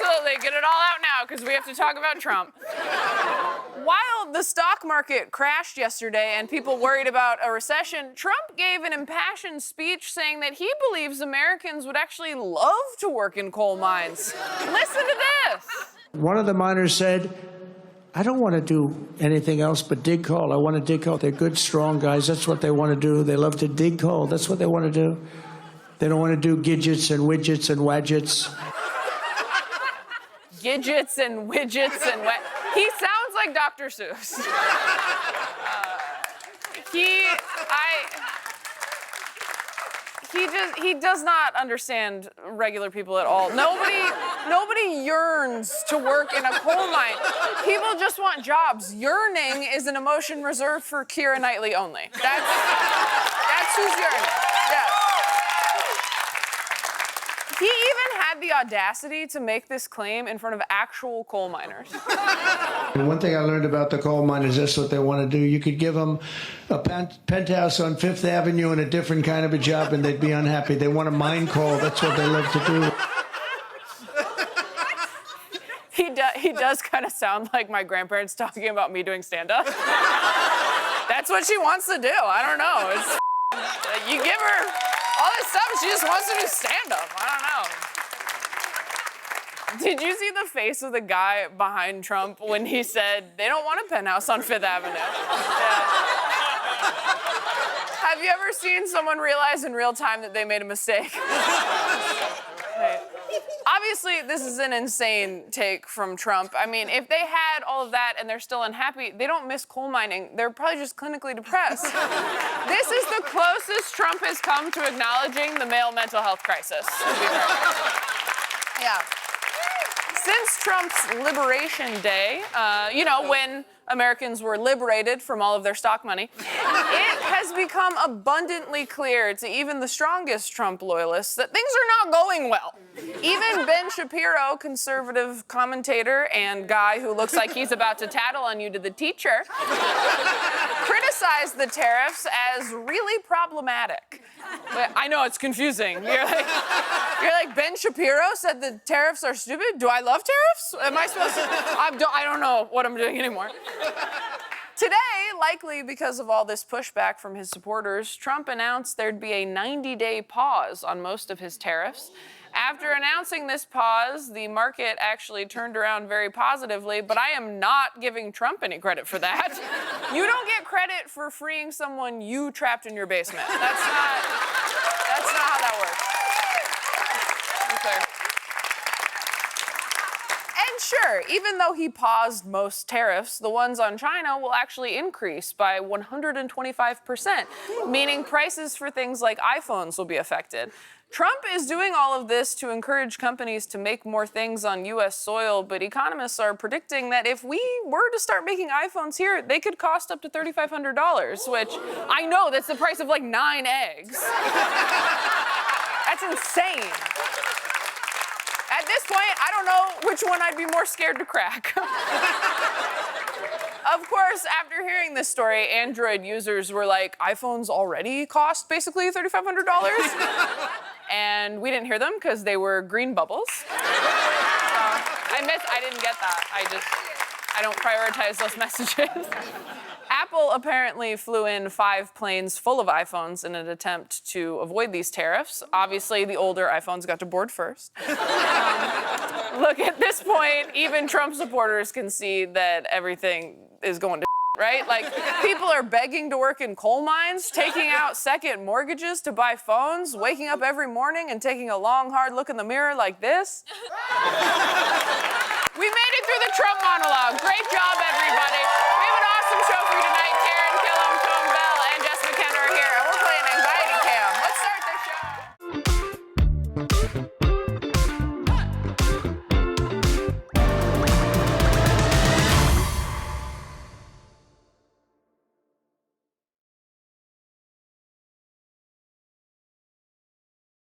Absolutely. Get it all out now, because we have to talk about Trump. While the stock market crashed yesterday and people worried about a recession, Trump gave an impassioned speech saying that he believes Americans would actually love to work in coal mines. Listen to this. One of the miners said, I don't want to do anything else but dig coal. I want to dig coal. They're good, strong guys. That's what they want to do. They love to dig coal. That's what they want to do. They don't want to do gidgets and widgets and wadgets. Gidgets and widgets and he sounds like Dr. Seuss. He does not understand regular people at all. Nobody yearns to work in a coal mine. People just want jobs. Yearning is an emotion reserved for Keira Knightley only. That's who's yearning. Yeah. He even had the audacity to make this claim in front of actual coal miners. And one thing I learned about the coal miners, that's what they want to do. You could give them a penthouse on Fifth Avenue and a different kind of a job and they'd be unhappy. They want to mine coal. That's what they love to do. He does kind of sound like my grandparents talking about me doing stand-up. That's what she wants to do. I don't know. You give her all this stuff, she just wants to do stand-up. I don't know. Did you see the face of the guy behind Trump when he said they don't want a penthouse on Fifth Avenue? Yeah. Have you ever seen someone realize in real time that they made a mistake? Right. Obviously, this is an insane take from Trump. I mean, if they had all of that and they're still unhappy, they don't miss coal mining. They're probably just clinically depressed. This is the closest Trump has come to acknowledging the male mental health crisis. Yeah. Since Trump's Liberation Day, when Americans were liberated from all of their stock money, it has become abundantly clear to even the strongest Trump loyalists that things are not going well. Even Ben Shapiro, conservative commentator and guy who looks like he's about to tattle on you to the teacher, criticized the tariffs as really problematic. But I know it's confusing. You're like, Ben Shapiro said the tariffs are stupid? Do I love tariffs? Am I supposed to? I don't know what I'm doing anymore. Today, likely because of all this pushback from his supporters, Trump announced there'd be a 90-day pause on most of his tariffs. After announcing this pause, the market actually turned around very positively, but I am not giving Trump any credit for that. You don't get credit for freeing someone you trapped in your basement. That's not how that works. Okay. And sure, even though he paused most tariffs, the ones on China will actually increase by 125%, meaning prices for things like iPhones will be affected. Trump is doing all of this to encourage companies to make more things on U.S. soil, but economists are predicting that if we were to start making iPhones here, they could cost up to $3,500, which I know that's the price of like 9 eggs. That's insane. At this point, I don't know which one I'd be more scared to crack. Of course, after hearing this story, Android users were like, iPhones already cost basically $3,500? And we didn't hear them because they were green bubbles. I didn't get that. I don't prioritize those messages. Apple apparently flew in 5 planes full of iPhones in an attempt to avoid these tariffs. Obviously, the older iPhones got to board first. Look, at this point, even Trump supporters can see that everything is going to right? Like, people are begging to work in coal mines, taking out second mortgages to buy phones, waking up every morning and taking a long, hard look in the mirror like this. We made it through the Trump monologue. Great job, everybody. We have an awesome show for you tonight.